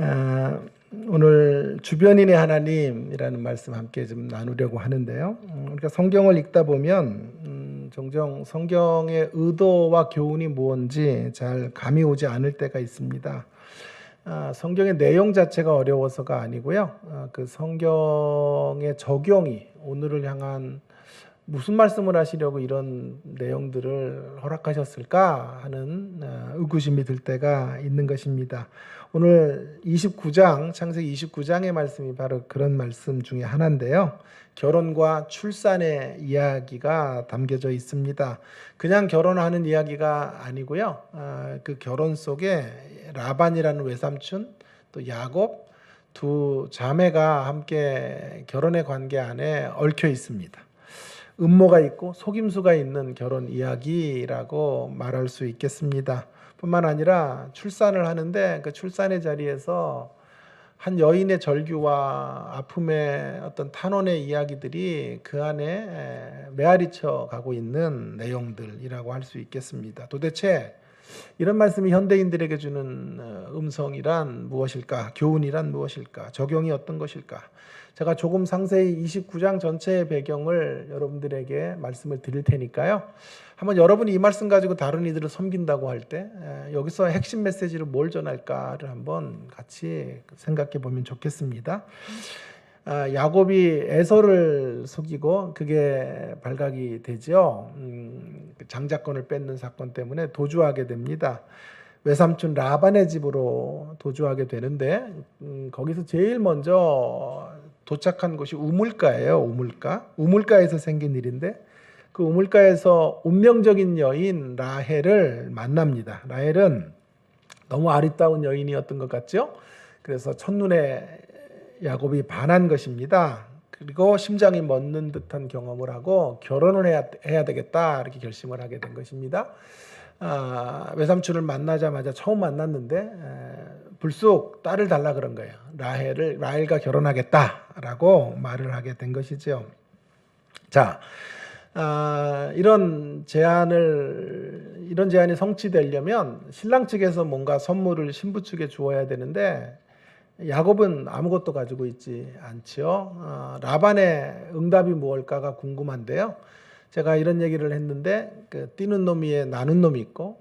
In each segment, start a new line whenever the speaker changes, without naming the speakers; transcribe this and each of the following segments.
아, 오늘 주변인의 하나님이라는 말씀 함께 좀 나누려고 하는데요. 우리가 성경을 읽다 보면 종종 성경의 의도와 교훈이 무엇인지 잘 감이 오지 않을 때가 있습니다. 성경의 내용 자체가 어려워서가 아니고요. 그 성경의 적용이 오늘을 향한 무슨 말씀을 하시려고 이런 내용들을 허락하셨을까 하는 의구심이 들 때가 있는 것입니다. 오늘 29장, 창세기 29장의 말씀이 바로 그런 말씀 중에 하나인데요. 결혼과 출산의 이야기가 담겨져 있습니다. 그냥 결혼하는 이야기가 아니고요. 그 결혼 속에 라반이라는 외삼촌, 또 야곱, 두 자매가 함께 결혼의 관계 안에 얽혀 있습니다. 음모가 있고 속임수가 있는 결혼 이야기라고 말할 수 있겠습니다. 뿐만 아니라 출산을 하는데 그 출산의 자리에서 한 여인의 절규와 아픔의 어떤 탄원의 이야기들이 그 안에 메아리쳐 가고 있는 내용들이라고 할 수 있겠습니다. 도대체 이런 말씀이 현대인들에게 주는 음성이란 무엇일까? 교훈이란 무엇일까? 적용이 어떤 것일까? 제가 조금 상세히 29장 전체의 배경을 여러분들에게 말씀을 드릴 테니까요. 한번 여러분이 이 말씀 가지고 다른 이들을 섬긴다고 할 때 여기서 핵심 메시지를 뭘 전할까를 한번 같이 생각해 보면 좋겠습니다. 야곱이 에서를 속이고 그게 발각이 되죠. 장자권을 뺏는 사건 때문에 도주하게 됩니다. 외삼촌 라반의 집으로 도주하게 되는데 거기서 제일 먼저 도착한 곳이 우물가예요. 우물가에서 생긴 일인데 그 우물가에서 운명적인 여인 라헬을 만납니다. 라헬은 너무 아리따운 여인이었던 것 같죠? 그래서 첫눈에 야곱이 반한 것입니다. 그리고 심장이 멎는 듯한 경험을 하고 결혼을 해야 되겠다 이렇게 결심을 하게 된 것입니다. 외삼촌을 만나자마자 처음 만났는데 불쑥 딸을 달라 그런 거예요. 라헬과 결혼하겠다라고 말을 하게 된 것이죠. 자, 이런 제안이 성취되려면 신랑 측에서 뭔가 선물을 신부 측에 주어야 되는데 야곱은 아무것도 가지고 있지 않지요. 라반의 응답이 무엇일까가 궁금한데요. 제가 이런 얘기를 했는데 그 뛰는 놈 위에 나눈 놈이 있고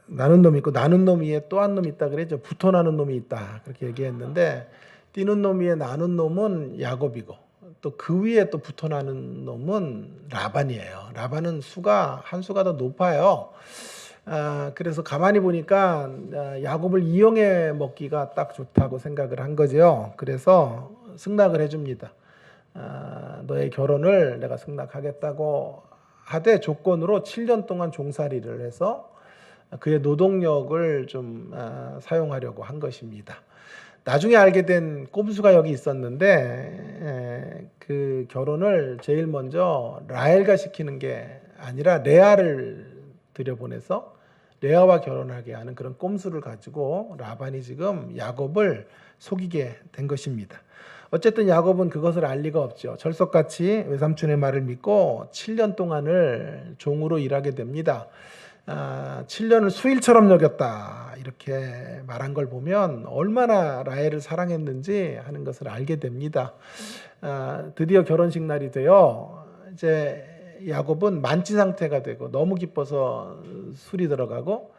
나눈 놈 위에 또 한 놈이 있다 그랬죠. 붙어 나눈 놈이 있다 그렇게 얘기했는데 뛰는 놈 위에 나눈 놈은 야곱이고 또 그 위에 또 붙어 나눈 놈은 라반이에요. 라반은 한 수가 더 높아요. 그래서 가만히 보니까 야곱을 이용해 먹기가 딱 좋다고 생각을 한 거죠. 그래서 승낙을 해줍니다. 너의 결혼을 내가 승낙하겠다고 하되 조건으로 7년 동안 종살이를 해서 그의 노동력을 좀 사용하려고 한 것입니다. 나중에 알게 된 꼼수가 여기 있었는데 그 결혼을 제일 먼저 라헬과 시키는 게 아니라 레아를 들여보내서 레아와 결혼하게 하는 그런 꼼수를 가지고 라반이 지금 야곱을 속이게 된 것입니다. 어쨌든 야곱은 그것을 알 리가 없죠. 철석같이 외삼촌의 말을 믿고 7년 동안을 종으로 일하게 됩니다. 7년을 수일처럼 여겼다 이렇게 말한 걸 보면 얼마나 라헬을 사랑했는지 하는 것을 알게 됩니다. 드디어 결혼식 날이 되어 이제 야곱은 만취 상태가 되고 너무 기뻐서 술이 들어가고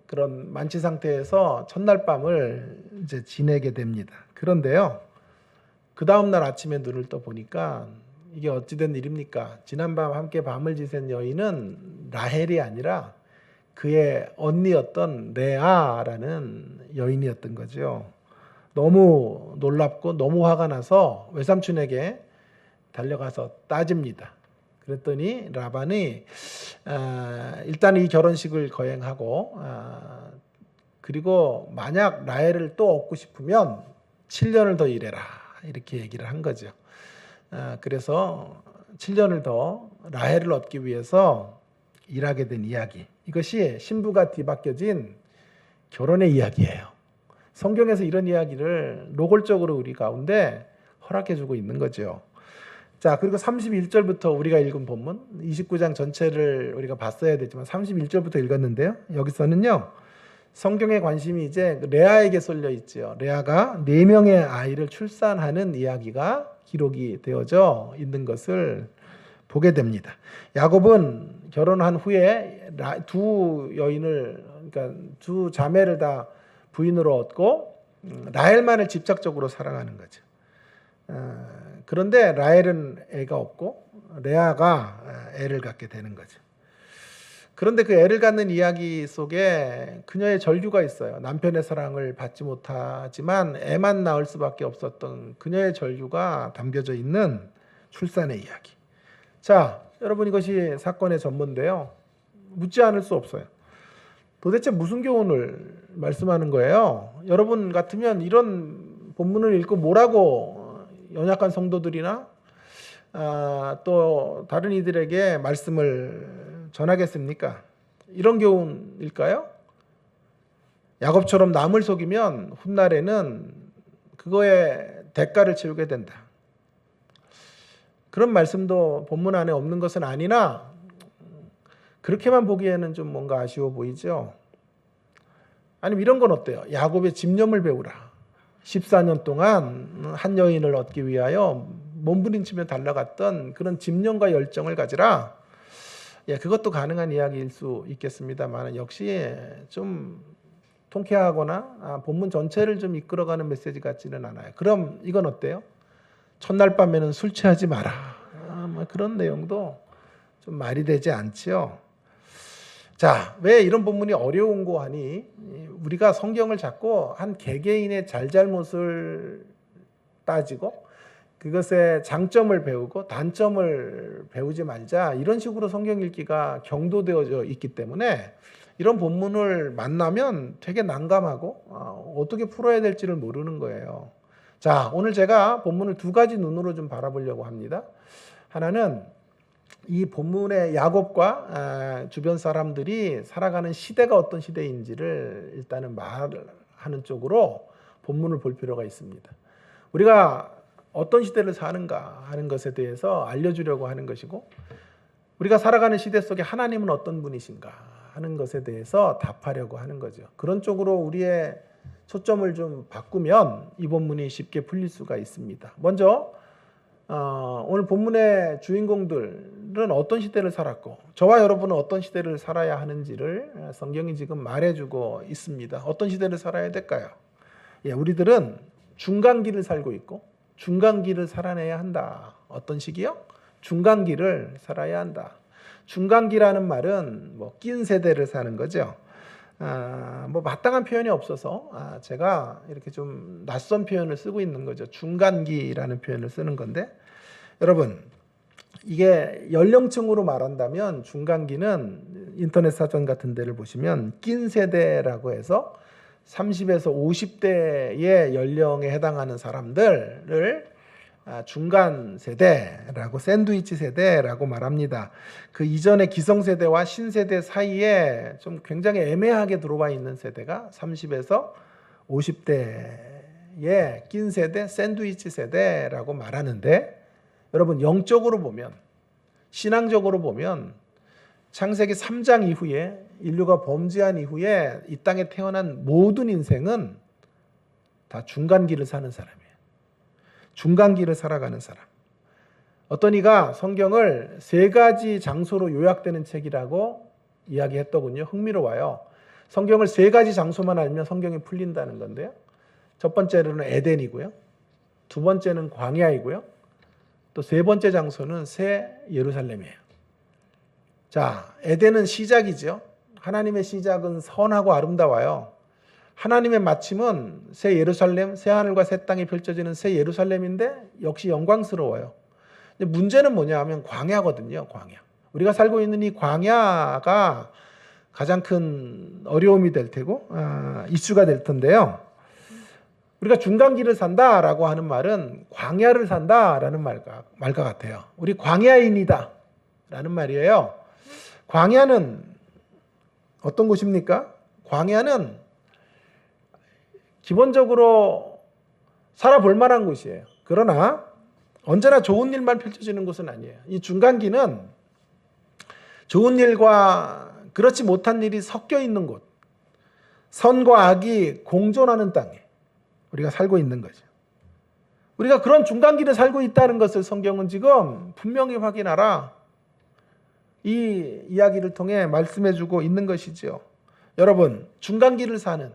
그런 만취 상태에서 첫날 밤을 이제 지내게 됩니다. 그런데요, 그 다음 날 아침에 눈을 떠 보니까 이게 어찌된 일입니까? 지난밤 함께 밤을 지샌 여인은 라헬이 아니라 그의 언니였던 레아라는 여인이었던 거죠. 너무 놀랍고 너무 화가 나서 외삼촌에게 달려가서 따집니다. 그랬더니 라반이 일단 이 결혼식을 거행하고 그리고 만약 라헬을 또 얻고 싶으면 7년을 더 일해라 이렇게 얘기를 한 거죠. 그래서 7년을 더 라헬을 얻기 위해서 일하게 된 이야기. 이것이 신부가 뒤바뀌어진 결혼의 이야기예요. 성경에서 이런 이야기를 노골적으로 우리 가운데 허락해주고 있는 거죠. 자, 그리고 31절부터 우리가 읽은 본문 29장 전체를 우리가 봤어야 되지만 31절부터 읽었는데요. 여기서는요. 성경의 관심이 이제 레아에게 쏠려 있죠. 레아가 4명의 아이를 출산하는 이야기가 기록이 되어져 있는 것을 보게 됩니다. 야곱은 결혼한 후에 두 여인을, 그러니까 두 자매를 다 부인으로 얻고 라헬만을 집착적으로 사랑하는 거죠. 그런데 라헬은 애가 없고 레아가 애를 갖게 되는 거죠. 그런데 그 애를 갖는 이야기 속에 그녀의 절규가 있어요. 남편의 사랑을 받지 못하지만 애만 낳을 수밖에 없었던 그녀의 절규가 담겨져 있는 출산의 이야기. 자, 여러분, 이것이 사건의 전모인데요. 묻지 않을 수 없어요. 도대체 무슨 교훈을 말씀하는 거예요? 여러분 같으면 이런 본문을 읽고 뭐라고 연약한 성도들이나 또 다른 이들에게 말씀을 전하겠습니까? 이런 교훈일까요? 야곱처럼 남을 속이면 훗날에는 그거의 대가를 치르게 된다. 그런 말씀도 본문 안에 없는 것은 아니나 그렇게만 보기에는 좀 뭔가 아쉬워 보이죠. 아니면 이런 건 어때요? 야곱의 집념을 배우라. 14년 동안 한 여인을 얻기 위하여 몸부림치며 달려갔던 그런 집념과 열정을 가지라. 예, 그것도 가능한 이야기일 수 있겠습니다만 역시 좀 통쾌하거나 본문 전체를 좀 이끌어가는 메시지 같지는 않아요. 그럼 이건 어때요? 첫날 밤에는 술 취하지 마라. 뭐 그런 내용도 좀 말이 되지 않지요. 자, 왜 이런 본문이 어려운고 하니 우리가 성경을 자꾸 한 개개인의 잘잘못을 따지고 그것의 장점을 배우고 단점을 배우지 말자, 이런 식으로 성경 읽기가 경도되어져 있기 때문에 이런 본문을 만나면 되게 난감하고 어떻게 풀어야 될지를 모르는 거예요. 자, 오늘 제가 본문을 두 가지 눈으로 좀 바라보려고 합니다. 하나는 이 본문의 야곱과 주변 사람들이 살아가는 시대가 어떤 시대인지를 일단은 말하는 쪽으로 본문을 볼 필요가 있습니다. 우리가 어떤 시대를 사는가 하는 것에 대해서 알려주려고 하는 것이고, 우리가 살아가는 시대 속에 하나님은 어떤 분이신가 하는 것에 대해서 답하려고 하는 거죠. 그런 쪽으로 우리의 초점을 좀 바꾸면 이 본문이 쉽게 풀릴 수가 있습니다. 먼저 오늘 본문의 주인공들은 어떤 시대를 살았고 저와 여러분은 어떤 시대를 살아야 하는지를 성경이 지금 말해주고 있습니다. 어떤 시대를 살아야 될까요? 예, 우리들은 중간기를 살고 있고 중간기를 살아내야 한다. 어떤 시기요? 중간기를 살아야 한다. 중간기라는 말은 낀 세대를 사는 거죠. 마땅한 표현이 없어서 제가 이렇게 좀 낯선 표현을 쓰고 있는 거죠. 중간기라는 표현을 쓰는 건데, 여러분, 이게 연령층으로 말한다면 중간기는 인터넷 사전 같은 데를 보시면 낀 세대라고 해서 30에서 50대의 연령에 해당하는 사람들을 중간 세대라고, 샌드위치 세대라고 말합니다. 그 이전의 기성세대와 신세대 사이에 좀 굉장히 애매하게 들어와 있는 세대가 30에서 50대의 낀 세대, 샌드위치 세대라고 말하는데, 여러분, 영적으로 보면, 신앙적으로 보면 창세기 3장 이후에 인류가 범죄한 이후에 이 땅에 태어난 모든 인생은 다 중간기를 사는 사람이에요. 중간기를 살아가는 사람. 어떤 이가 성경을 3가지 장소로 요약되는 책이라고 이야기했더군요. 흥미로워요. 성경을 3가지 장소만 알면 성경이 풀린다는 건데요. 첫 번째로는 에덴이고요. 두 번째는 광야이고요. 또 세 번째 장소는 새 예루살렘이에요. 자, 에덴은 시작이죠. 하나님의 시작은 선하고 아름다워요. 하나님의 마침은 새 예루살렘, 새 하늘과 새 땅이 펼쳐지는 새 예루살렘인데 역시 영광스러워요. 근데 문제는 뭐냐 하면 광야거든요. 광야. 우리가 살고 있는 이 광야가 가장 큰 어려움이 될 테고 이슈가 될 텐데요. 우리가 중간기를 산다라고 하는 말은 광야를 산다라는 말과 같아요. 우리 광야인이다 라는 말이에요. 광야는 어떤 곳입니까? 광야는 기본적으로 살아볼 만한 곳이에요. 그러나 언제나 좋은 일만 펼쳐지는 곳은 아니에요. 이 중간기는 좋은 일과 그렇지 못한 일이 섞여 있는 곳, 선과 악이 공존하는 땅에 우리가 살고 있는 거죠. 우리가 그런 중간기를 살고 있다는 것을 성경은 지금 분명히 확인하라, 이 이야기를 통해 말씀해주고 있는 것이지요. 여러분, 중간기를 사는,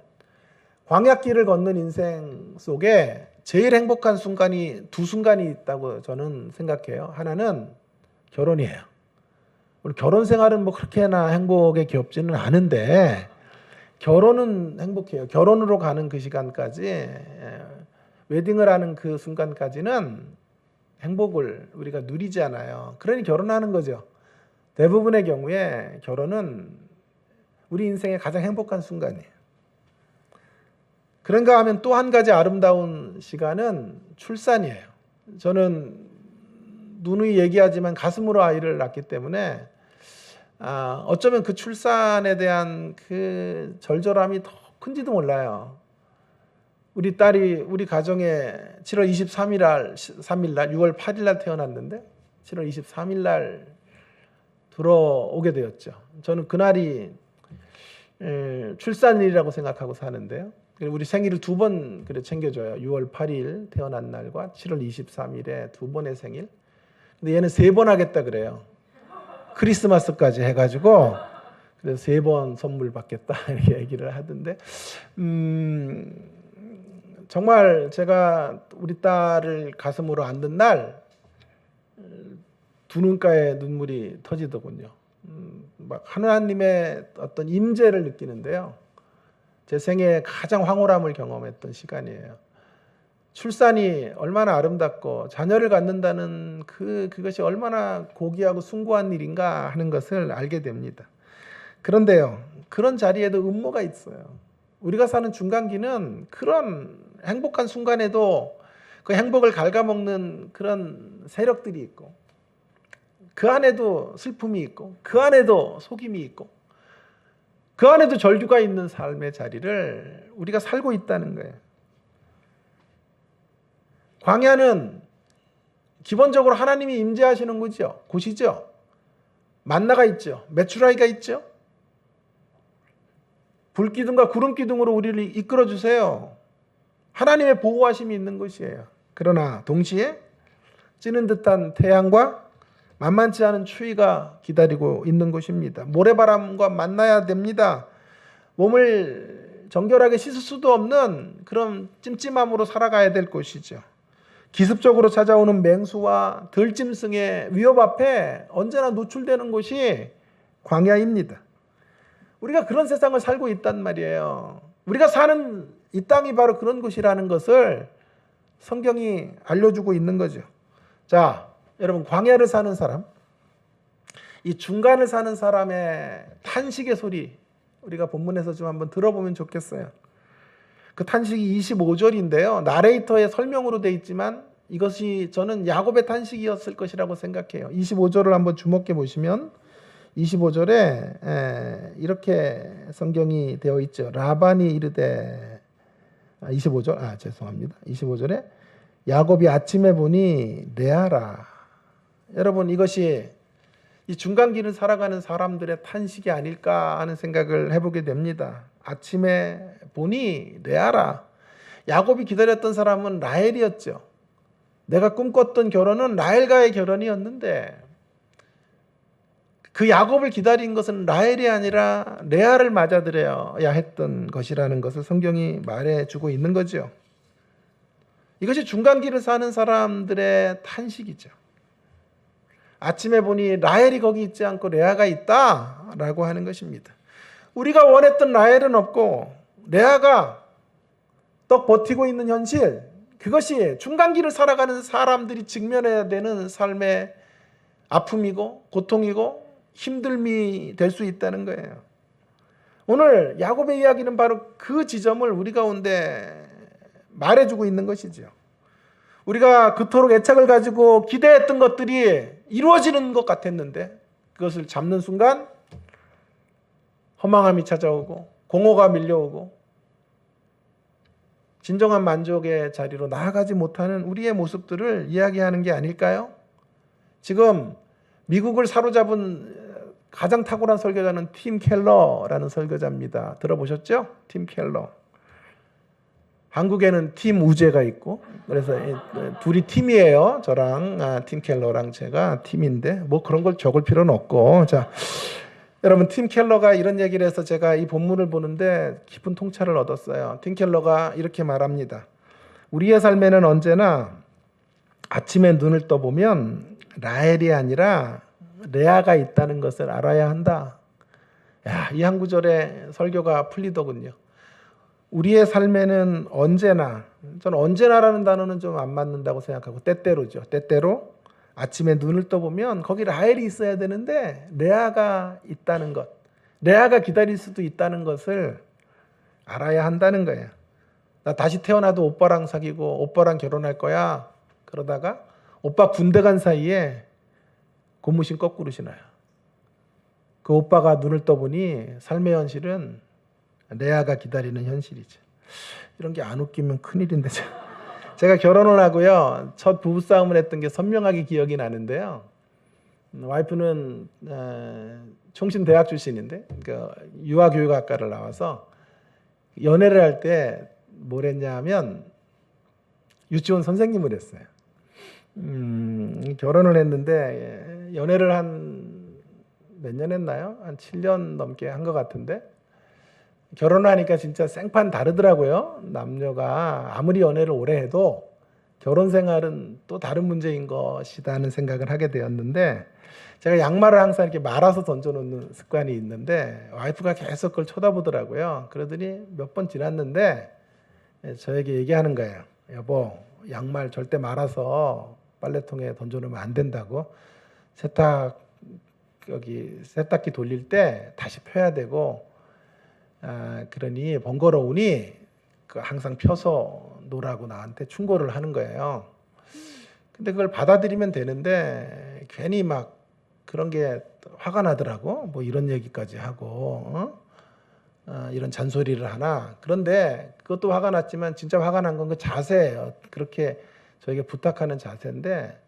광야길을 걷는 인생 속에 제일 행복한 순간이 두 순간이 있다고 저는 생각해요. 하나는 결혼이에요. 우리 결혼 생활은 뭐 그렇게나 행복에 겹지는 않은데 결혼은 행복해요. 결혼으로 가는 그 시간까지, 웨딩을 하는 그 순간까지는 행복을 우리가 누리지 않아요. 그러니 결혼하는 거죠. 대부분의 경우에 결혼은 우리 인생의 가장 행복한 순간이에요. 그런가 하면 또 한 가지 아름다운 시간은 출산이에요. 저는 누누이 얘기하지만 가슴으로 아이를 낳기 때문에 어쩌면 그 출산에 대한 그 절절함이 더 큰지도 몰라요. 우리 딸이 우리 가정에 7월 23일 날 6월 8일 날 태어났는데 7월 23일 날 들어오게 되었죠. 저는 그날이 출산일이라고 생각하고 사는데요. 우리 생일을 두 번 그래 챙겨줘요. 6월 8일 태어난 날과 7월 23일에 두 번의 생일. 근데 얘는 세 번 하겠다 그래요. 크리스마스까지 해가지고 그래서 세 번 선물 받겠다 이렇게 얘기를 하던데, 정말 제가 우리 딸을 가슴으로 안는 날 두 눈가에 눈물이 터지더군요. 막 하나님의 어떤 임재를 느끼는데요. 제 생애에 가장 황홀함을 경험했던 시간이에요. 출산이 얼마나 아름답고 자녀를 갖는다는 그것이 얼마나 고귀하고 숭고한 일인가 하는 것을 알게 됩니다. 그런데요, 그런 자리에도 음모가 있어요. 우리가 사는 중간기는 그런 행복한 순간에도 그 행복을 갉아먹는 그런 세력들이 있고, 그 안에도 슬픔이 있고, 그 안에도 속임이 있고, 그 안에도 절규가 있는 삶의 자리를 우리가 살고 있다는 거예요. 광야는 기본적으로 하나님이 임재하시는 곳이죠. 만나가 있죠. 메추라기가 있죠. 불기둥과 구름기둥으로 우리를 이끌어 주세요. 하나님의 보호하심이 있는 곳이에요. 그러나 동시에 찌는 듯한 태양과 만만치 않은 추위가 기다리고 있는 곳입니다. 모래바람과 만나야 됩니다. 몸을 정결하게 씻을 수도 없는 그런 찜찜함으로 살아가야 될 곳이죠. 기습적으로 찾아오는 맹수와 들짐승의 위협 앞에 언제나 노출되는 곳이 광야입니다. 우리가 그런 세상을 살고 있단 말이에요. 우리가 사는 이 땅이 바로 그런 곳이라는 것을 성경이 알려주고 있는 거죠. 자, 여러분, 광야를 사는 사람, 이 중간을 사는 사람의 탄식의 소리 우리가 본문에서 좀 한번 들어보면 좋겠어요. 그 탄식이 25절인데요. 나레이터의 설명으로 되어 있지만 이것이 저는 야곱의 탄식이었을 것이라고 생각해요. 25절을 한번 주목해 보시면 25절에 이렇게 성경이 되어 있죠. 라반이 이르되 25절 죄송합니다. 25절에 야곱이 아침에 보니 레아라. 여러분, 이것이 이 중간기를 살아가는 사람들의 탄식이 아닐까 하는 생각을 해보게 됩니다. 아침에 보니 레아라. 야곱이 기다렸던 사람은 라헬이었죠. 내가 꿈꿨던 결혼은 라헬과의 결혼이었는데 그 야곱을 기다린 것은 라헬이 아니라 레아를 맞아들여야 했던 것이라는 것을 성경이 말해주고 있는 거죠. 이것이 중간기를 사는 사람들의 탄식이죠. 아침에 보니 라헬이 거기 있지 않고 레아가 있다라고 하는 것입니다. 우리가 원했던 라헬은 없고 레아가 떡 버티고 있는 현실, 그것이 중간기를 살아가는 사람들이 직면해야 되는 삶의 아픔이고 고통이고 힘듦이 될 수 있다는 거예요. 오늘 야곱의 이야기는 바로 그 지점을 우리 가운데 말해주고 있는 것이죠. 우리가 그토록 애착을 가지고 기대했던 것들이 이루어지는 것 같았는데 그것을 잡는 순간 허망함이 찾아오고 공허가 밀려오고 진정한 만족의 자리로 나아가지 못하는 우리의 모습들을 이야기하는 게 아닐까요? 지금 미국을 사로잡은 가장 탁월한 설교자는 팀 켈러라는 설교자입니다. 들어보셨죠? 팀 켈러. 한국에는 팀 우재가 있고, 그래서 둘이 팀이에요. 저랑 팀 켈러랑 제가 팀인데 뭐 그런 걸 적을 필요는 없고. 자, 여러분, 팀 켈러가 이런 얘기를 해서 제가 이 본문을 보는데 깊은 통찰을 얻었어요. 팀 켈러가 이렇게 말합니다. 우리의 삶에는 언제나 아침에 눈을 떠보면 라헬이 아니라 레아가 있다는 것을 알아야 한다. 야, 이 한 구절에 설교가 풀리더군요. 우리의 삶에는 언제나, 저는 언제나라는 단어는 좀 안 맞는다고 생각하고 때때로죠. 때때로 아침에 눈을 떠보면 거기 라헬이 있어야 되는데 레아가 있다는 것, 레아가 기다릴 수도 있다는 것을 알아야 한다는 거예요. 나 다시 태어나도 오빠랑 사귀고 오빠랑 결혼할 거야. 그러다가 오빠 군대 간 사이에 고무신 거꾸로 신어요. 그 오빠가 눈을 떠보니 삶의 현실은 레아가 기다리는 현실이죠. 이런 게 안 웃기면 큰일인데. 제가 결혼을 하고요, 첫 부부싸움을 했던 게 선명하게 기억이 나는데요. 와이프는 총신대학 출신인데 유아교육학과를 나와서 연애를 할 때 뭘 했냐 하면 유치원 선생님을 했어요. 결혼을 했는데 연애를 한 몇 년 했나요? 한 7년 넘게 한 것 같은데 결혼을 하니까 진짜 생판 다르더라고요. 남녀가 아무리 연애를 오래 해도 결혼 생활은 또 다른 문제인 것이라는 생각을 하게 되었는데 제가 양말을 항상 이렇게 말아서 던져놓는 습관이 있는데 와이프가 계속 그걸 쳐다보더라고요. 그러더니 몇 번 지났는데 저에게 얘기하는 거예요. 여보, 양말 절대 말아서 빨래통에 던져놓으면 안 된다고. 세탁기 돌릴 때 다시 펴야 되고, 그러니 번거로우니 항상 펴서 놓으라고 나한테 충고를 하는 거예요. 근데 그걸 받아들이면 되는데 괜히 막 그런 게 화가 나더라고. 뭐 이런 얘기까지 하고 이런 잔소리를 하나. 그런데 그것도 화가 났지만 진짜 화가 난 건 그 자세예요. 그렇게 저에게 부탁하는 자세인데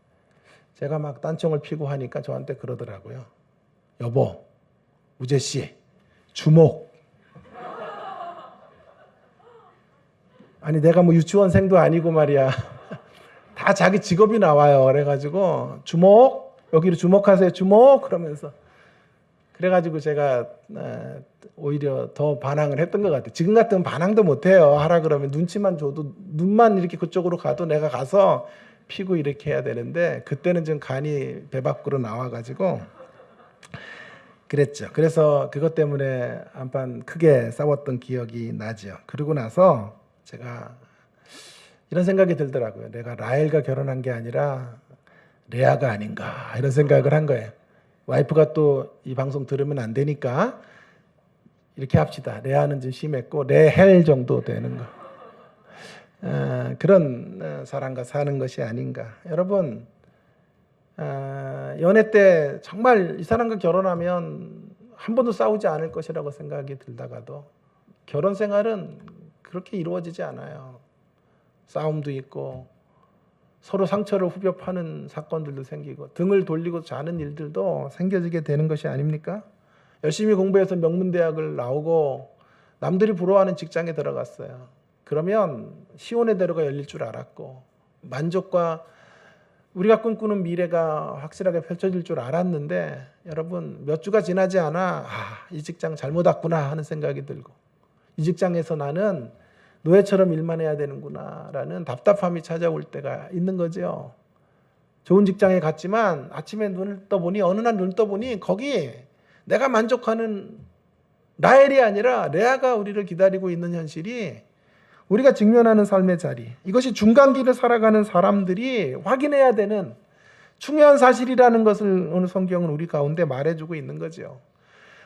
제가 막 딴청을 피고 하니까 저한테 그러더라고요. 여보, 우재씨, 주목. 아니 내가 뭐 유치원생도 아니고 말이야. 다 자기 직업이 나와요. 그래가지고 주목, 여기로 주목하세요. 주목 그러면서 그래가지고 제가 오히려 더 반항을 했던 것 같아요. 지금 같으면 반항도 못해요. 하라 그러면 눈치만 줘도 눈만 이렇게 그쪽으로 가도 내가 가서 피고 이렇게 해야 되는데 그때는 좀 간이 배 밖으로 나와가지고 그랬죠. 그래서 그것 때문에 한판 크게 싸웠던 기억이 나죠. 그러고 나서 제가 이런 생각이 들더라고요. 내가 라헬과 결혼한 게 아니라 레아가 아닌가 이런 생각을 한 거예요. 와이프가 또 이 방송 들으면 안 되니까 이렇게 합시다. 레아는 좀 심했고 레헬 정도 되는 거. 그런 사람과 사는 것이 아닌가. 여러분 연애 때 정말 이 사람과 결혼하면 한 번도 싸우지 않을 것이라고 생각이 들다가도 결혼 생활은 그렇게 이루어지지 않아요. 싸움도 있고 서로 상처를 후벼 파는 사건들도 생기고 등을 돌리고 자는 일들도 생겨지게 되는 것이 아닙니까? 열심히 공부해서 명문대학을 나오고 남들이 부러워하는 직장에 들어갔어요. 그러면 시온의 대로가 열릴 줄 알았고 만족과 우리가 꿈꾸는 미래가 확실하게 펼쳐질 줄 알았는데 여러분 몇 주가 지나지 않아 이 직장 잘못 왔구나 하는 생각이 들고 이 직장에서 나는 노예처럼 일만 해야 되는구나 라는 답답함이 찾아올 때가 있는 거죠. 좋은 직장에 갔지만 아침에 눈을 떠보니 어느 날 눈을 떠보니 거기 내가 만족하는 라헬이 아니라 레아가 우리를 기다리고 있는 현실이 우리가 직면하는 삶의 자리, 이것이 중간기를 살아가는 사람들이 확인해야 되는 중요한 사실이라는 것을 오늘 성경은 우리 가운데 말해주고 있는 거죠.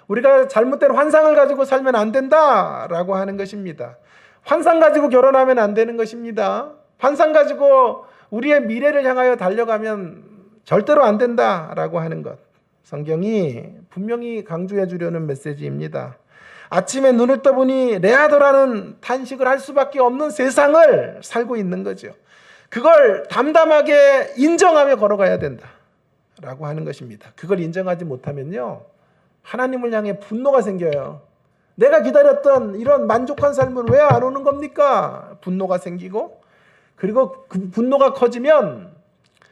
우리가 잘못된 환상을 가지고 살면 안 된다라고 하는 것입니다. 환상 가지고 결혼하면 안 되는 것입니다. 환상 가지고 우리의 미래를 향하여 달려가면 절대로 안 된다라고 하는 것. 성경이 분명히 강조해 주려는 메시지입니다. 아침에 눈을 떠보니 레아더라는 탄식을 할 수밖에 없는 세상을 살고 있는 거죠. 그걸 담담하게 인정하며 걸어가야 된다라고 하는 것입니다. 그걸 인정하지 못하면요, 하나님을 향해 분노가 생겨요. 내가 기다렸던 이런 만족한 삶은 왜 안 오는 겁니까? 분노가 생기고, 그리고 그 분노가 커지면,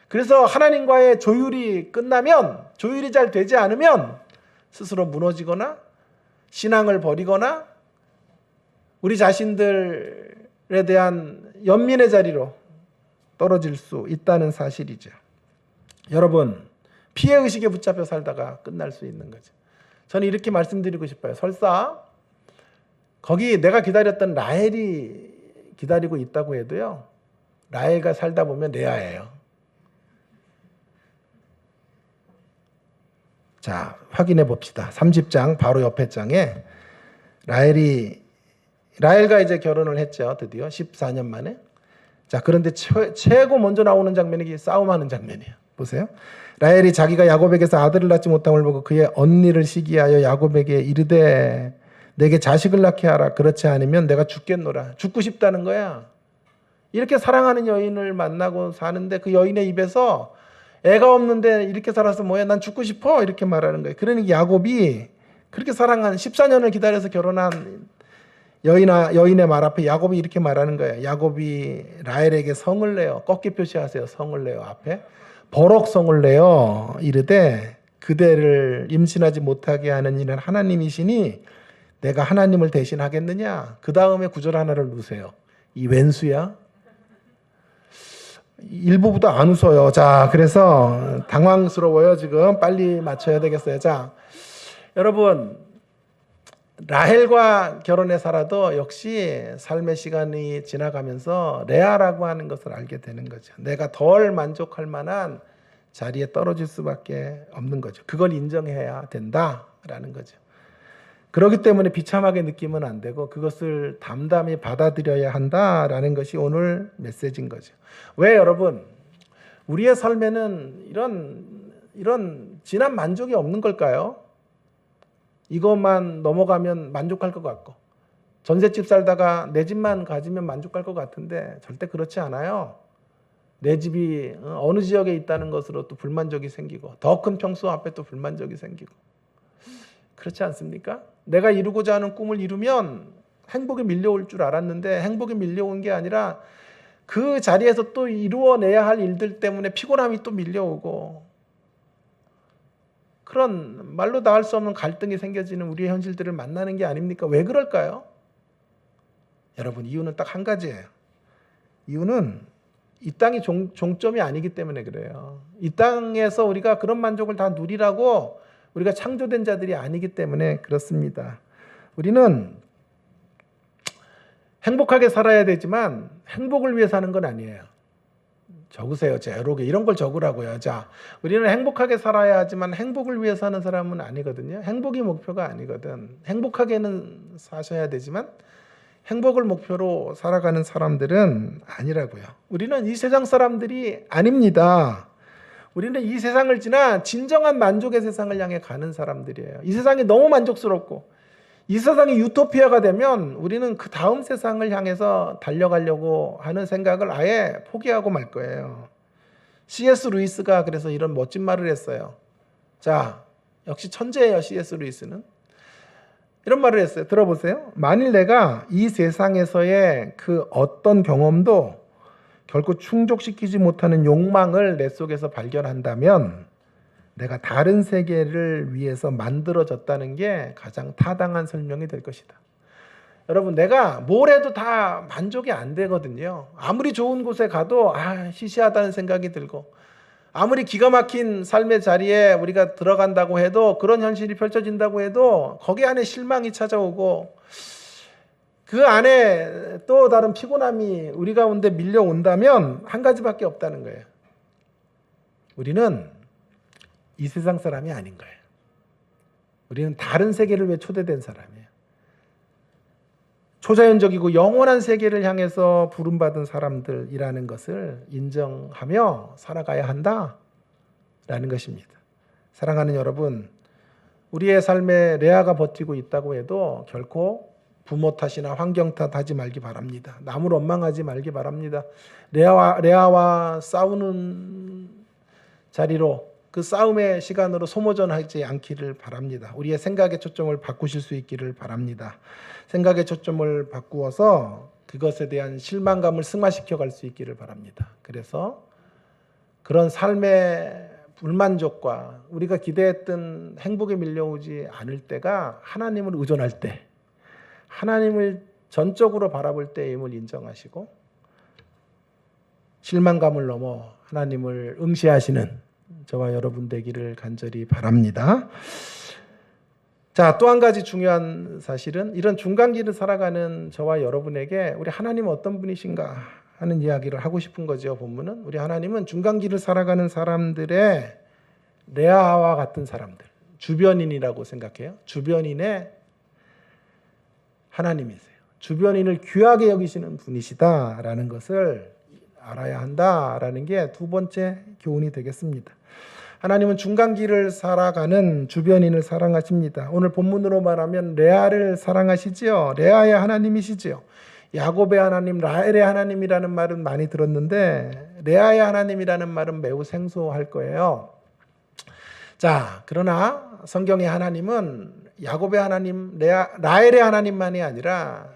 그래서 하나님과의 조율이 끝나면, 조율이 잘 되지 않으면 스스로 무너지거나 신앙을 버리거나 우리 자신들에 대한 연민의 자리로 떨어질 수 있다는 사실이죠. 여러분, 피해의식에 붙잡혀 살다가 끝날 수 있는 거죠. 저는 이렇게 말씀드리고 싶어요. 설사 거기 내가 기다렸던 라헬이 기다리고 있다고 해도요, 라헬과 살다 보면 레아예요. 자, 확인해 봅시다. 30장 바로 옆에 장에 라헬과 이제 결혼을 했죠. 드디어 14년 만에. 자, 그런데 최고 먼저 나오는 장면이 싸움하는 장면이에요. 보세요. 라헬이 자기가 야곱에게서 아들을 낳지 못함을 보고 그의 언니를 시기하여 야곱에게 이르되 내게 자식을 낳게 하라. 그렇지 않으면 내가 죽겠노라. 죽고 싶다는 거야. 이렇게 사랑하는 여인을 만나고 사는데 그 여인의 입에서 애가 없는데 이렇게 살아서 뭐야? 난 죽고 싶어. 이렇게 말하는 거예요. 그러니까 야곱이 그렇게 사랑한 14년을 기다려서 결혼한 여인의 말 앞에 야곱이 이렇게 말하는 거예요. 야곱이 라헬에게 성을 내어, 꺾기 표시하세요. 성을 내어 앞에 버럭 성을 내어 이르되 그대를 임신하지 못하게 하는 이는 하나님이시니 내가 하나님을 대신하겠느냐. 그 다음에 구절 하나를 넣으세요. 이 웬수야? 일부부터 안 웃어요. 자, 그래서 당황스러워요. 지금 빨리 맞춰야 되겠어요. 자, 여러분, 라헬과 결혼해 살아도 역시 삶의 시간이 지나가면서 레아라고 하는 것을 알게 되는 거죠. 내가 덜 만족할 만한 자리에 떨어질 수밖에 없는 거죠. 그걸 인정해야 된다라는 거죠. 그렇기 때문에 비참하게 느끼면 안 되고 그것을 담담히 받아들여야 한다라는 것이 오늘 메시지인 거죠. 왜 여러분, 우리의 삶에는 이런 진한 만족이 없는 걸까요? 이것만 넘어가면 만족할 것 같고, 전셋집 살다가 내 집만 가지면 만족할 것 같은데 절대 그렇지 않아요. 내 집이 어느 지역에 있다는 것으로 또 불만족이 생기고, 더 큰 평수 앞에 또 불만족이 생기고, 그렇지 않습니까? 내가 이루고자 하는 꿈을 이루면 행복이 밀려올 줄 알았는데 행복이 밀려온 게 아니라 그 자리에서 또 이루어내야 할 일들 때문에 피곤함이 또 밀려오고, 그런 말로 다 할 수 없는 갈등이 생겨지는 우리의 현실들을 만나는 게 아닙니까? 왜 그럴까요? 여러분, 이유는 딱 한 가지예요. 이유는 이 땅이 종점이 아니기 때문에 그래요. 이 땅에서 우리가 그런 만족을 다 누리라고 우리가 창조된 자들이 아니기 때문에 그렇습니다. 우리는 행복하게 살아야 되지만 행복을 위해 사는 건 아니에요. 적으세요. 제로게 이런 걸 적으라고요. 자, 우리는 행복하게 살아야 하지만 행복을 위해 사는 사람은 아니거든요. 행복이 목표가 아니거든. 행복하게는 사셔야 되지만 행복을 목표로 살아가는 사람들은 아니라고요. 우리는 이 세상 사람들이 아닙니다. 우리는 이 세상을 지나 진정한 만족의 세상을 향해 가는 사람들이에요. 이 세상이 너무 만족스럽고 이 세상이 유토피아가 되면 우리는 그 다음 세상을 향해서 달려가려고 하는 생각을 아예 포기하고 말 거예요. C.S. 루이스가 그래서 이런 멋진 말을 했어요. 자, 역시 천재예요. C.S. 루이스는. 이런 말을 했어요. 들어보세요. 만일 내가 이 세상에서의 그 어떤 경험도 결코 충족시키지 못하는 욕망을 내 속에서 발견한다면 내가 다른 세계를 위해서 만들어졌다는 게 가장 타당한 설명이 될 것이다. 여러분, 내가 뭘 해도 다 만족이 안 되거든요. 아무리 좋은 곳에 가도 시시하다는 생각이 들고, 아무리 기가 막힌 삶의 자리에 우리가 들어간다고 해도, 그런 현실이 펼쳐진다고 해도 거기 안에 실망이 찾아오고 그 안에 또 다른 피곤함이 우리 가운데 밀려온다면 한 가지밖에 없다는 거예요. 우리는 이 세상 사람이 아닌 거예요. 우리는 다른 세계를 위해 초대된 사람이에요. 초자연적이고 영원한 세계를 향해서 부름받은 사람들이라는 것을 인정하며 살아가야 한다라는 것입니다. 사랑하는 여러분, 우리의 삶에 레아가 버티고 있다고 해도 결코 부모 탓이나 환경 탓하지 말기 바랍니다. 남을 원망하지 말기 바랍니다. 레아와 싸우는 자리로 그 싸움의 시간으로 소모전하지 않기를 바랍니다. 우리의 생각의 초점을 바꾸실 수 있기를 바랍니다. 생각의 초점을 바꾸어서 그것에 대한 실망감을 승화시켜 갈 수 있기를 바랍니다. 그래서 그런 삶의 불만족과 우리가 기대했던 행복에 밀려오지 않을 때가 하나님을 의존할 때, 하나님을 전적으로 바라볼 때임을 인정하시고 실망감을 넘어 하나님을 응시하시는 저와 여러분 되기를 간절히 바랍니다. 자, 또 한 가지 중요한 사실은 이런 중간길을 살아가는 저와 여러분에게 우리 하나님은 어떤 분이신가 하는 이야기를 하고 싶은 거죠. 본문은 우리 하나님은 중간길을 살아가는 사람들의 레아와 같은 사람들, 주변인이라고 생각해요. 주변인의 하나님이세요. 주변인을 귀하게 여기시는 분이시다라는 것을 알아야 한다라는 게 두 번째 교훈이 되겠습니다. 하나님은 중간길을 살아가는 주변인을 사랑하십니다. 오늘 본문으로 말하면 레아를 사랑하시지요. 레아의 하나님이시지요. 야곱의 하나님, 라헬의 하나님이라는 말은 많이 들었는데 레아의 하나님이라는 말은 매우 생소할 거예요. 자, 그러나 성경의 하나님은 야곱의 하나님, 라헬의 하나님만이 아니라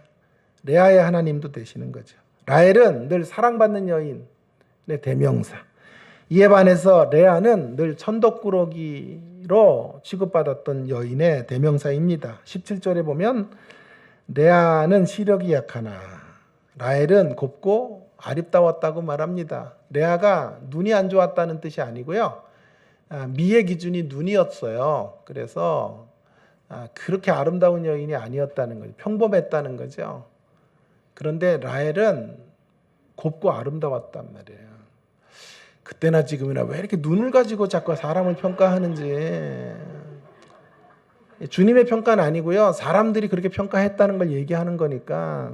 레아의 하나님도 되시는 거죠. 라헬은 늘 사랑받는 여인의 대명사. 이에 반해서 레아는 늘 천덕꾸러기로 취급받았던 여인의 대명사입니다. 17절에 보면 레아는 시력이 약하나 라헬은 곱고 아름다웠다고 말합니다. 레아가 눈이 안 좋았다는 뜻이 아니고요. 미의 기준이 눈이었어요. 그래서 그렇게 아름다운 여인이 아니었다는 거죠. 평범했다는 거죠. 그런데 라헬은 곱고 아름다웠단 말이에요. 그때나 지금이나 왜 이렇게 눈을 가지고 자꾸 사람을 평가하는지. 주님의 평가는 아니고요. 사람들이 그렇게 평가했다는 걸 얘기하는 거니까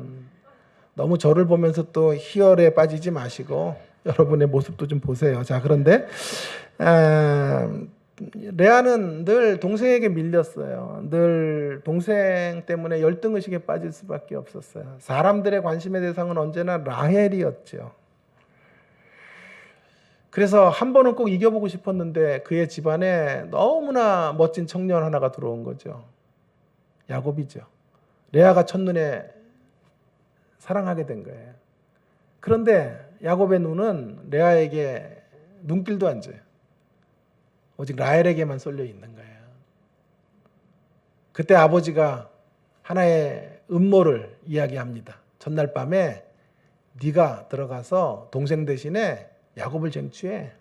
너무 저를 보면서 또 희열에 빠지지 마시고 여러분의 모습도 좀 보세요. 자, 그런데 레아는 늘 동생에게 밀렸어요. 늘 동생 때문에 열등의식에 빠질 수밖에 없었어요. 사람들의 관심의 대상은 언제나 라헬이었죠. 그래서 한 번은 꼭 이겨보고 싶었는데 그의 집안에 너무나 멋진 청년 하나가 들어온 거죠. 야곱이죠. 레아가 첫눈에 사랑하게 된 거예요. 그런데 야곱의 눈은 레아에게 눈길도 안 줘요. 오직 라헬에게만 쏠려 있는 거예요. 그때 아버지가 하나의 음모를 이야기합니다. 전날 밤에 네가 들어가서 동생 대신에 야곱을 쟁취해.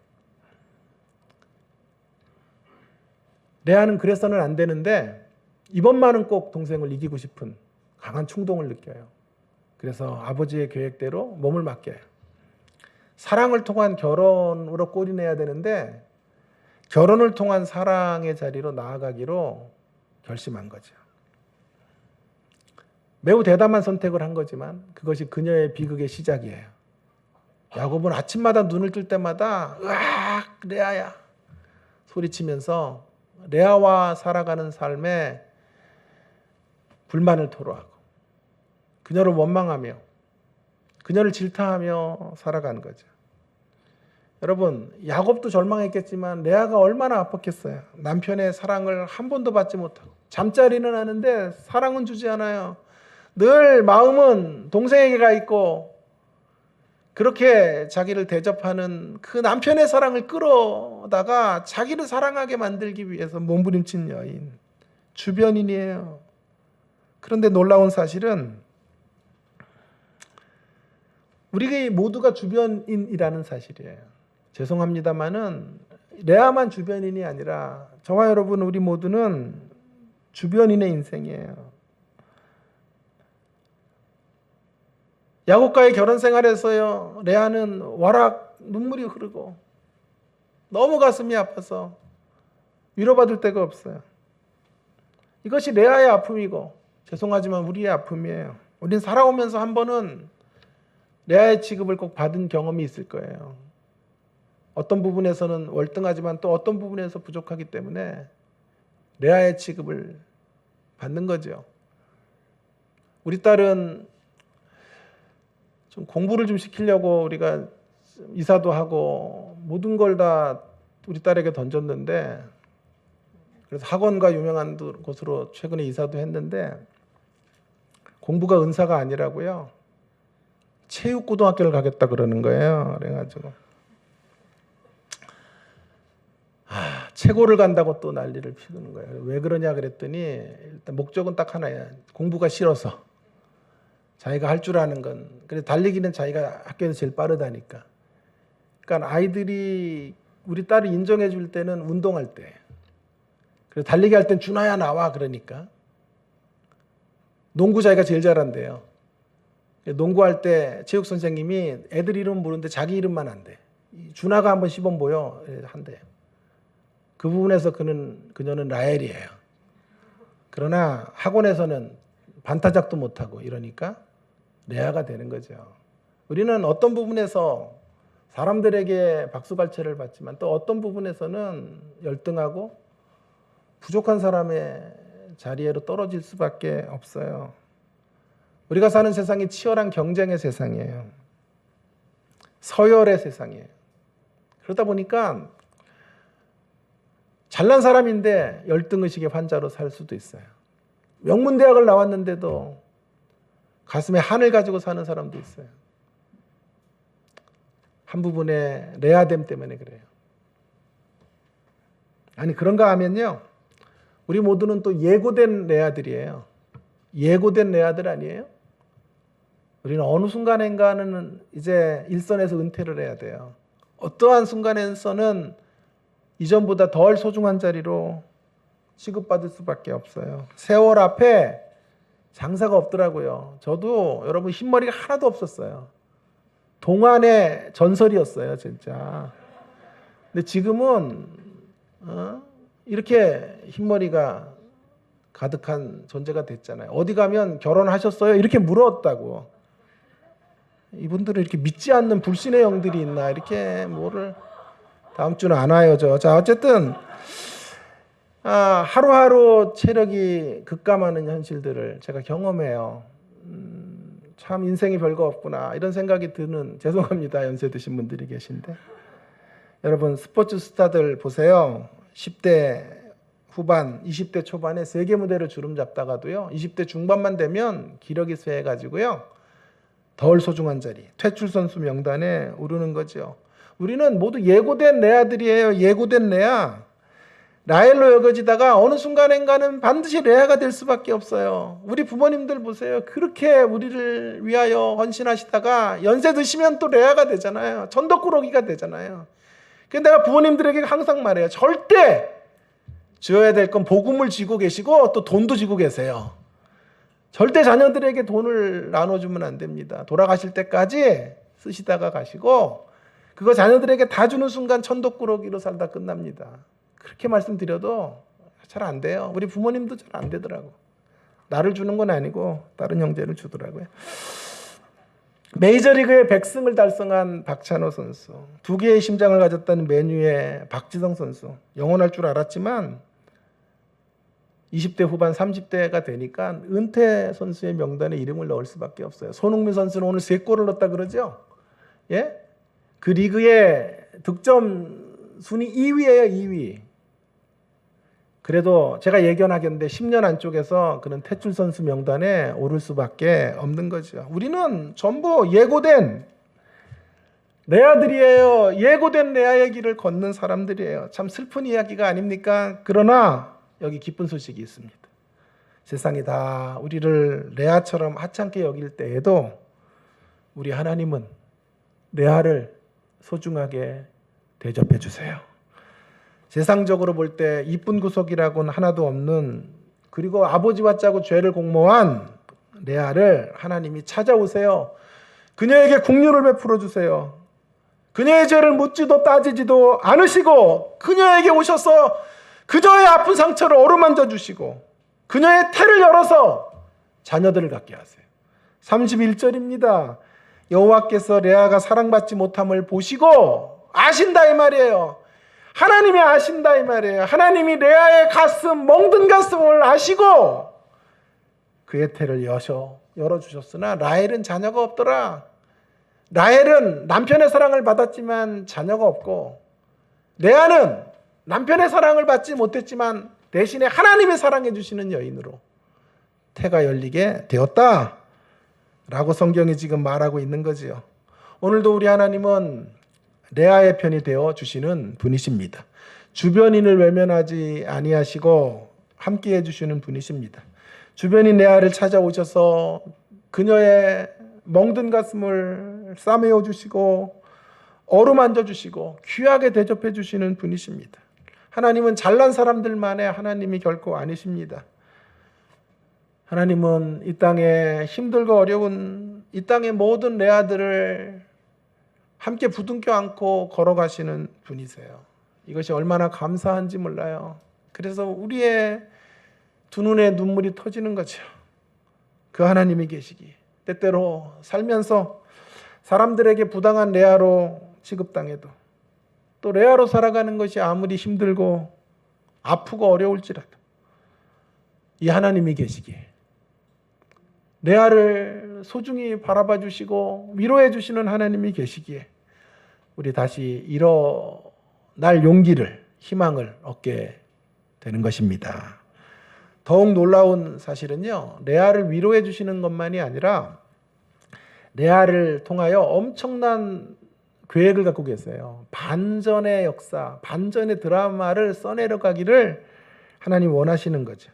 레아는 그래서는 안 되는데 이번만은 꼭 동생을 이기고 싶은 강한 충동을 느껴요. 그래서 아버지의 계획대로 몸을 맡겨요. 사랑을 통한 결혼으로 꼬리내야 되는데 결혼을 통한 사랑의 자리로 나아가기로 결심한 거죠. 매우 대담한 선택을 한 거지만 그것이 그녀의 비극의 시작이에요. 야곱은 아침마다 눈을 뜰 때마다 으악 레아야 소리치면서 레아와 살아가는 삶에 불만을 토로하고 그녀를 원망하며 그녀를 질타하며 살아가는 거죠. 여러분, 야곱도 절망했겠지만 레아가 얼마나 아팠겠어요. 남편의 사랑을 한 번도 받지 못하고 잠자리는 하는데 사랑은 주지 않아요. 늘 마음은 동생에게 가 있고 그렇게 자기를 대접하는 그 남편의 사랑을 끌어다가 자기를 사랑하게 만들기 위해서 몸부림친 여인, 주변인이에요. 그런데 놀라운 사실은 우리 모두가 주변인이라는 사실이에요. 죄송합니다만은 레아만 주변인이 아니라 저와 여러분 우리 모두는 주변인의 인생이에요. 야곱과의 결혼 생활에서요, 레아는 와락 눈물이 흐르고 너무 가슴이 아파서 위로받을 데가 없어요. 이것이 레아의 아픔이고 죄송하지만 우리의 아픔이에요. 우린 살아오면서 한 번은 레아의 취급을 꼭 받은 경험이 있을 거예요. 어떤 부분에서는 월등하지만 또 어떤 부분에서 부족하기 때문에 레아의 취급을 받는 거죠. 우리 딸은 좀 공부를 좀 시키려고 우리가 이사도 하고 모든 걸 다 우리 딸에게 던졌는데, 그래서 학원가 유명한 곳으로 최근에 이사도 했는데 공부가 은사가 아니라고요. 체육고등학교를 가겠다 그러는 거예요. 그래가지고 최고를 간다고 또 난리를 피우는 거예요. 왜 그러냐 그랬더니 일단 목적은 딱 하나야. 공부가 싫어서. 자기가 할 줄 아는 건. 그래서 달리기는 자기가 학교에서 제일 빠르다니까. 그러니까 아이들이 우리 딸이 인정해 줄 때는 운동할 때. 그래서 달리기 할 땐 준아야 나와 그러니까. 농구 자기가 제일 잘한대요. 농구할 때 체육 선생님이 애들 이름 모르는데 자기 이름만 한대. 준아가 한번 시범 보여 한대요. 그 부분에서 그녀는 라헬이에요. 그러나 학원에서는 반타작도 못하고 이러니까 레아가 되는 거죠. 우리는 어떤 부분에서 사람들에게 박수갈채를 받지만 또 어떤 부분에서는 열등하고 부족한 사람의 자리에로 떨어질 수밖에 없어요. 우리가 사는 세상이 치열한 경쟁의 세상이에요. 서열의 세상이에요. 그러다 보니까 잘난 사람인데 열등의식의 환자로 살 수도 있어요. 명문대학을 나왔는데도 가슴에 한을 가지고 사는 사람도 있어요. 한 부분에 레아됨 때문에 그래요. 아니 그런가 하면요. 우리 모두는 또 예고된 레아들이에요. 예고된 레아들 아니에요? 우리는 어느 순간인가는 이제 일선에서 은퇴를 해야 돼요. 어떠한 순간에서는 이전보다 덜 소중한 자리로 취급받을 수밖에 없어요. 세월 앞에 장사가 없더라고요. 저도 여러분 흰머리가 하나도 없었어요. 동안의 전설이었어요, 진짜. 근데 지금은 이렇게 흰머리가 가득한 존재가 됐잖아요. 어디 가면 결혼하셨어요? 이렇게 물었다고. 이분들은 이렇게 믿지 않는 불신의 영들이 있나? 이렇게 뭐를 다음 주는 안 와요, 저. 자, 어쨌든 하루하루 체력이 급감하는 현실들을 제가 경험해요. 참 인생이 별거 없구나 이런 생각이 드는, 죄송합니다 연세 드신 분들이 계신데, 여러분 스포츠 스타들 보세요. 10대 후반 20대 초반에 세계 무대를 주름 잡다가도요 20대 중반만 되면 기력이 쇠해가지고요 덜 소중한 자리, 퇴출 선수 명단에 오르는 거죠. 우리는 모두 예고된 레아들이에요. 예고된 레아. 라헬로 여겨지다가 어느 순간인가는 반드시 레아가 될 수밖에 없어요. 우리 부모님들 보세요. 그렇게 우리를 위하여 헌신하시다가 연세 드시면 또 레아가 되잖아요. 천덕꾸러기가 되잖아요. 그래서 내가 부모님들에게 항상 말해요. 절대 지어야 될 건 복음을 지고 계시고 또 돈도 지고 계세요. 절대 자녀들에게 돈을 나눠주면 안 됩니다. 돌아가실 때까지 쓰시다가 가시고 그거 자녀들에게 다 주는 순간 천덕꾸러기로 살다 끝납니다. 그렇게 말씀드려도 잘 안 돼요. 우리 부모님도 잘 안 되더라고. 나를 주는 건 아니고 다른 형제를 주더라고요. 메이저리그의 100승을 달성한 박찬호 선수, 2개의 심장을 가졌다는 맨유의 박지성 선수, 영원할 줄 알았지만 20대 후반 30대가 되니까 은퇴 선수의 명단에 이름을 넣을 수밖에 없어요. 손흥민 선수는 오늘 3골을 넣었다 그러죠? 예? 그 리그의 득점 순위 2위예요, 2위. 그래도 제가 예견하겠는데 10년 안쪽에서 그는 퇴출 선수 명단에 오를 수밖에 없는 거죠. 우리는 전부 예고된 레아들이에요. 예고된 레아의 길을 걷는 사람들이에요. 참 슬픈 이야기가 아닙니까? 그러나 여기 기쁜 소식이 있습니다. 세상이 다 우리를 레아처럼 하찮게 여길 때에도 우리 하나님은 레아를 소중하게 대접해 주세요. 세상적으로 볼 때 이쁜 구속이라고는 하나도 없는, 그리고 아버지와 짜고 죄를 공모한 레아를 하나님이 찾아오세요. 그녀에게 긍휼을 베풀어 주세요. 그녀의 죄를 묻지도 따지지도 않으시고 그녀에게 오셔서 그녀의 아픈 상처를 어루만져 주시고 그녀의 태를 열어서 자녀들을 갖게 하세요. 31절입니다. 여호와께서 레아가 사랑받지 못함을 보시고 아신다 이 말이에요. 하나님이 아신다 이 말이에요. 하나님이 레아의 가슴, 멍든 가슴을 아시고 그의 태를 열어주셨으나 라헬은 자녀가 없더라. 라헬은 남편의 사랑을 받았지만 자녀가 없고, 레아는 남편의 사랑을 받지 못했지만 대신에 하나님의 사랑해 주시는 여인으로 태가 열리게 되었다 라고 성경이 지금 말하고 있는 거지요. 오늘도 우리 하나님은 레아의 편이 되어 주시는 분이십니다. 주변인을 외면하지 아니하시고 함께 해주시는 분이십니다. 주변인 레아를 찾아오셔서 그녀의 멍든 가슴을 싸매어 주시고 어루만져 주시고 귀하게 대접해 주시는 분이십니다. 하나님은 잘난 사람들만의 하나님이 결코 아니십니다. 하나님은 이 땅에 힘들고 어려운 이 땅의 모든 레아들을 함께 부둥켜 안고 걸어가시는 분이세요. 이것이 얼마나 감사한지 몰라요. 그래서 우리의 두 눈에 눈물이 터지는 거죠. 그 하나님이 계시기. 때때로 살면서 사람들에게 부당한 레아로 취급당해도 또 레아로 살아가는 것이 아무리 힘들고 아프고 어려울지라도 이 하나님이 계시기에 레아를 소중히 바라봐 주시고 위로해 주시는 하나님이 계시기에 우리 다시 일어날 용기를, 희망을 얻게 되는 것입니다. 더욱 놀라운 사실은요, 레아를 위로해 주시는 것만이 아니라 레아를 통하여 엄청난 계획을 갖고 계세요. 반전의 역사, 반전의 드라마를 써내려 가기를 하나님 원하시는 거죠.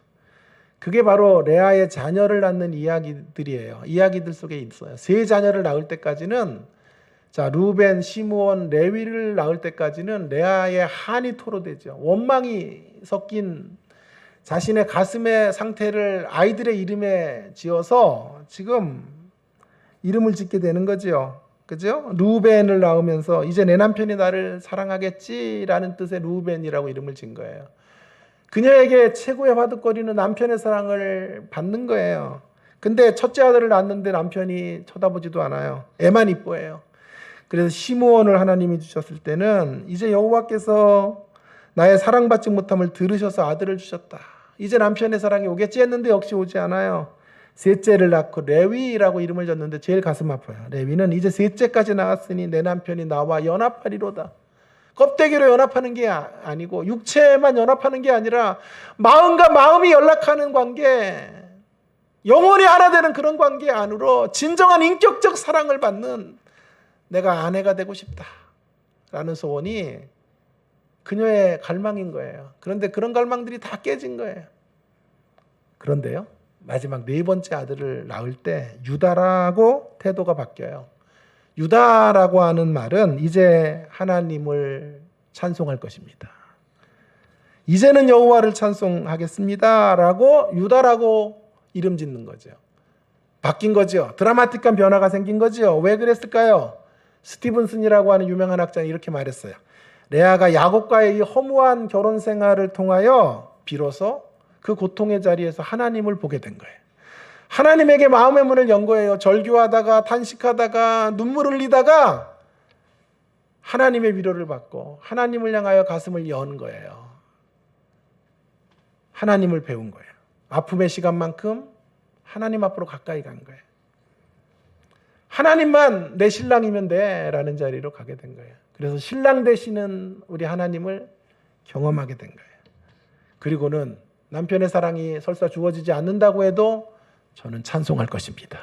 그게 바로 레아의 자녀를 낳는 이야기들이에요. 이야기들 속에 있어요. 세 자녀를 낳을 때까지는, 자, 루벤, 시므온, 레위를 낳을 때까지는 레아의 한이 토로되죠. 원망이 섞인 자신의 가슴의 상태를 아이들의 이름에 지어서 지금 이름을 짓게 되는 거죠. 그죠? 루벤을 낳으면서 이제 내 남편이 나를 사랑하겠지라는 뜻의 루벤이라고 이름을 진 거예요. 그녀에게 최고의 화두거리는 남편의 사랑을 받는 거예요. 근데 첫째 아들을 낳았는데 남편이 쳐다보지도 않아요. 애만 이뻐해요. 그래서 시므온을 하나님이 주셨을 때는 이제 여호와께서 나의 사랑받지 못함을 들으셔서 아들을 주셨다. 이제 남편의 사랑이 오겠지 했는데 역시 오지 않아요. 셋째를 낳고 레위라고 이름을 졌는데 제일 가슴 아파요. 레위는 이제 셋째까지 나왔으니 내 남편이 나와 연합하리로다. 껍데기로 연합하는 게 아니고 육체만 연합하는 게 아니라 마음과 마음이 연락하는 관계, 영혼이 하나 되는 그런 관계 안으로 진정한 인격적 사랑을 받는 내가 아내가 되고 싶다라는 소원이 그녀의 갈망인 거예요. 그런데 그런 갈망들이 다 깨진 거예요. 그런데요, 마지막 네 번째 아들을 낳을 때 유다라고 태도가 바뀌어요. 유다라고 하는 말은 이제 하나님을 찬송할 것입니다. 이제는 여호와를 찬송하겠습니다라고 유다라고 이름 짓는 거죠. 바뀐 거죠. 드라마틱한 변화가 생긴 거죠. 왜 그랬을까요? 스티븐슨이라고 하는 유명한 학자는 이렇게 말했어요. 레아가 야곱과의 이 허무한 결혼 생활을 통하여 비로소 그 고통의 자리에서 하나님을 보게 된 거예요. 하나님에게 마음의 문을 연 거예요. 절규하다가 탄식하다가 눈물 흘리다가 하나님의 위로를 받고 하나님을 향하여 가슴을 연 거예요. 하나님을 배운 거예요. 아픔의 시간만큼 하나님 앞으로 가까이 간 거예요. 하나님만 내 신랑이면 돼 라는 자리로 가게 된 거예요. 그래서 신랑 되시는 우리 하나님을 경험하게 된 거예요. 그리고는 남편의 사랑이 설사 주어지지 않는다고 해도 저는 찬송할 것입니다.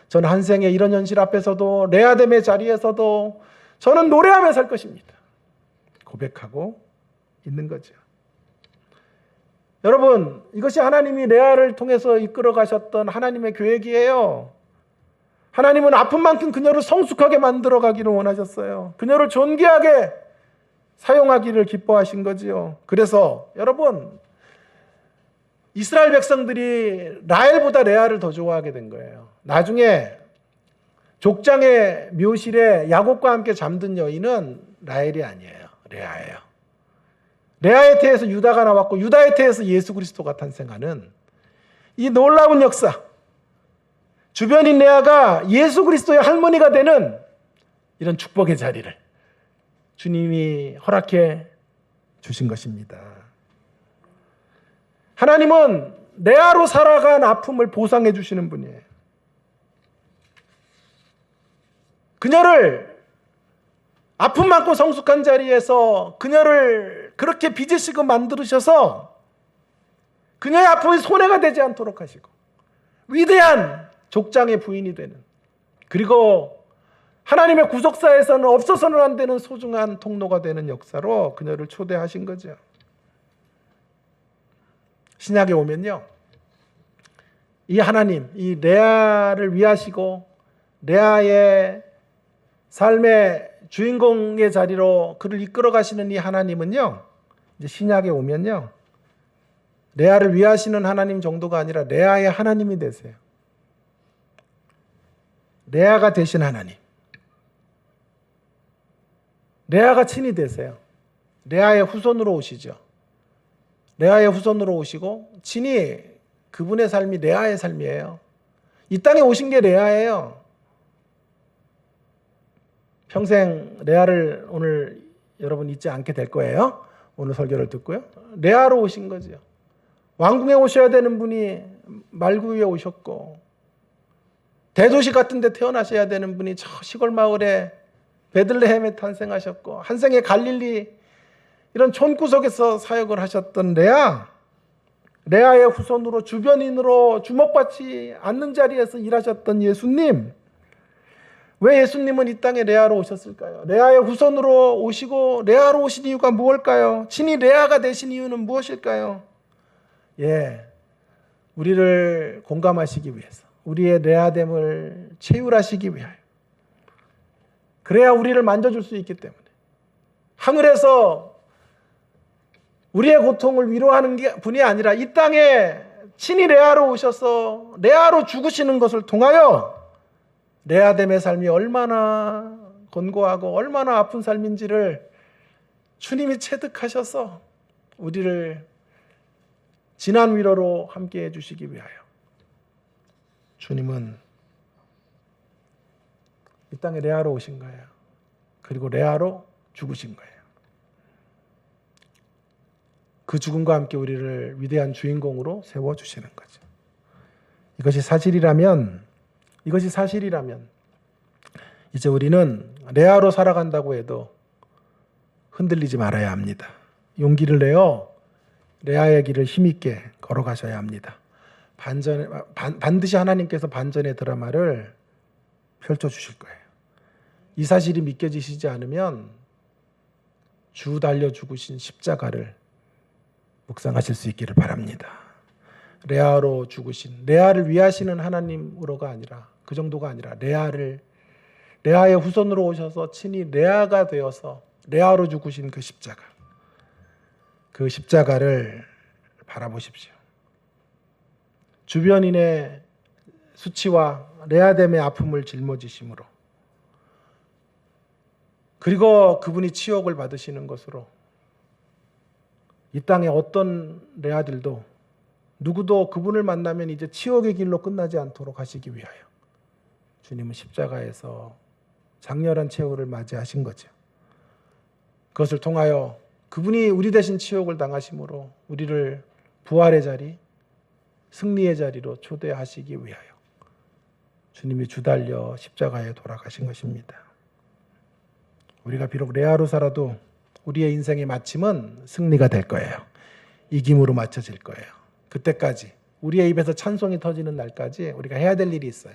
저는 한 생에 이런 현실 앞에서도 레아됨의 자리에서도 저는 노래하며 살 것입니다. 고백하고 있는 거죠. 여러분, 이것이 하나님이 레아를 통해서 이끌어 가셨던 하나님의 계획이에요. 하나님은 아픈 만큼 그녀를 성숙하게 만들어 가기를 원하셨어요. 그녀를 존귀하게 사용하기를 기뻐하신 거지요. 그래서 여러분, 이스라엘 백성들이 라헬보다 레아를 더 좋아하게 된 거예요. 나중에 족장의 묘실에 야곱과 함께 잠든 여인은 라헬이 아니에요. 레아예요. 레아의 태에서 유다가 나왔고 유다의 태에서 예수 그리스도가 탄생하는 이 놀라운 역사, 주변인 레아가 예수 그리스도의 할머니가 되는 이런 축복의 자리를 주님이 허락해 주신 것입니다. 하나님은 레아로 살아간 아픔을 보상해 주시는 분이에요. 아픔 많고 성숙한 자리에서 그녀를 그렇게 빚으시고 만들으셔서 그녀의 아픔이 손해가 되지 않도록 하시고 위대한 족장의 부인이 되는, 그리고 하나님의 구속사에서는 없어서는 안 되는 소중한 통로가 되는 역사로 그녀를 초대하신 거죠. 신약에 오면요, 이 하나님, 이 레아를 위하시고 레아의 삶의 주인공의 자리로 그를 이끌어 가시는 이 하나님은요, 이제 신약에 오면요, 레아를 위하시는 하나님 정도가 아니라 레아의 하나님이 되세요. 레아가 되신 하나님, 레아가 친히 되세요. 레아의 후손으로 오시죠. 레아의 후손으로 오시고 친히 그분의 삶이 레아의 삶이에요. 이 땅에 오신 게 레아예요. 평생 레아를 오늘 여러분 잊지 않게 될 거예요. 오늘 설교를 듣고요. 레아로 오신 거죠. 왕궁에 오셔야 되는 분이 말구 위에 오셨고, 대도시 같은 데 태어나셔야 되는 분이 저 시골 마을에 베들레헴에 탄생하셨고, 한 생에 갈릴리 이런 촌구석에서 사역을 하셨던 레아의 후손으로 주변인으로 주목받지 않는 자리에서 일하셨던 예수님, 왜 예수님은 이 땅에 레아로 오셨을까요? 레아의 후손으로 오시고 레아로 오신 이유가 무엇일까요? 친히 레아가 되신 이유는 무엇일까요? 우리를 공감하시기 위해서, 우리의 레아됨을 채울하시기 위하여, 그래야 우리를 만져줄 수 있기 때문에, 하늘에서 우리의 고통을 위로하는 분이 아니라 이 땅에 친히 레아로 오셔서 레아로 죽으시는 것을 통하여 레아됨의 삶이 얼마나 곤고하고 얼마나 아픈 삶인지를 주님이 체득하셔서 우리를 진한 위로로 함께 해주시기 위하여 주님은 이 땅에 레아로 오신 거예요. 그리고 레아로 죽으신 거예요. 그 죽음과 함께 우리를 위대한 주인공으로 세워주시는 거죠. 이것이 사실이라면 이제 우리는 레아로 살아간다고 해도 흔들리지 말아야 합니다. 용기를 내어 레아의 길을 힘있게 걸어가셔야 합니다. 반드시 하나님께서 반전의 드라마를 펼쳐주실 거예요. 이 사실이 믿겨지시지 않으면 주 달려 죽으신 십자가를 묵상하실 수 있기를 바랍니다. 레아로 죽으신, 레아를 위하시는 하나님으로가 아니라, 그 정도가 아니라 레아의 후손으로 오셔서 친히 레아가 되어서 레아로 죽으신 그 십자가, 그 십자가를 바라보십시오. 주변인의 수치와 레아됨의 아픔을 짊어지심으로, 그리고 그분이 치욕을 받으시는 것으로 이 땅의 어떤 레아들도 누구도 그분을 만나면 이제 치욕의 길로 끝나지 않도록 하시기 위하여 주님은 십자가에서 장렬한 최후를 맞이하신 거죠. 그것을 통하여 그분이 우리 대신 치욕을 당하심으로 우리를 부활의 자리, 승리의 자리로 초대하시기 위하여 주님이 주달려 십자가에 돌아가신 것입니다. 우리가 비록 레아로 살아도 우리의 인생의 마침은 승리가 될 거예요. 이김으로 맞춰질 거예요. 그때까지, 우리의 입에서 찬송이 터지는 날까지 우리가 해야 될 일이 있어요.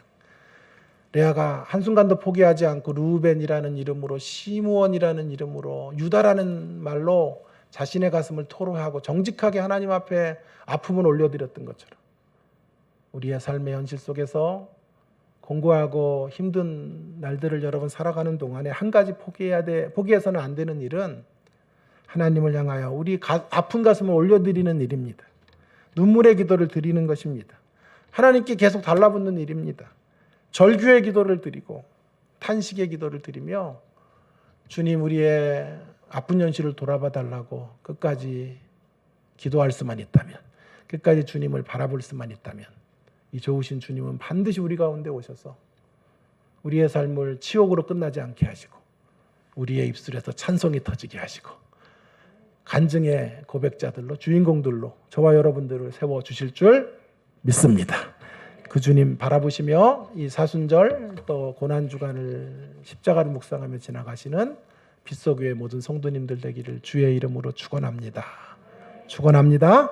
레아가 한순간도 포기하지 않고 루벤이라는 이름으로, 시므온이라는 이름으로, 유다라는 말로 자신의 가슴을 토로하고 정직하게 하나님 앞에 아픔을 올려드렸던 것처럼 우리의 삶의 현실 속에서 공고하고 힘든 날들을 여러분 살아가는 동안에 한 가지 포기해서는 안 되는 일은 하나님을 향하여 우리 아픈 가슴을 올려드리는 일입니다. 눈물의 기도를 드리는 것입니다. 하나님께 계속 달라붙는 일입니다. 절규의 기도를 드리고 탄식의 기도를 드리며 주님, 우리의 아픈 현실을 돌아봐 달라고 끝까지 기도할 수만 있다면, 끝까지 주님을 바라볼 수만 있다면, 이 좋으신 주님은 반드시 우리 가운데 오셔서 우리의 삶을 치욕으로 끝나지 않게 하시고 우리의 입술에서 찬송이 터지게 하시고 간증의 고백자들로, 주인공들로 저와 여러분들을 세워주실 줄 믿습니다. 그 주님 바라보시며 이 사순절 또 고난주간을 십자가를 묵상하며 지나가시는 빗소교회 모든 성도님들 되기를 주의 이름으로 축원합니다. 축원합니다.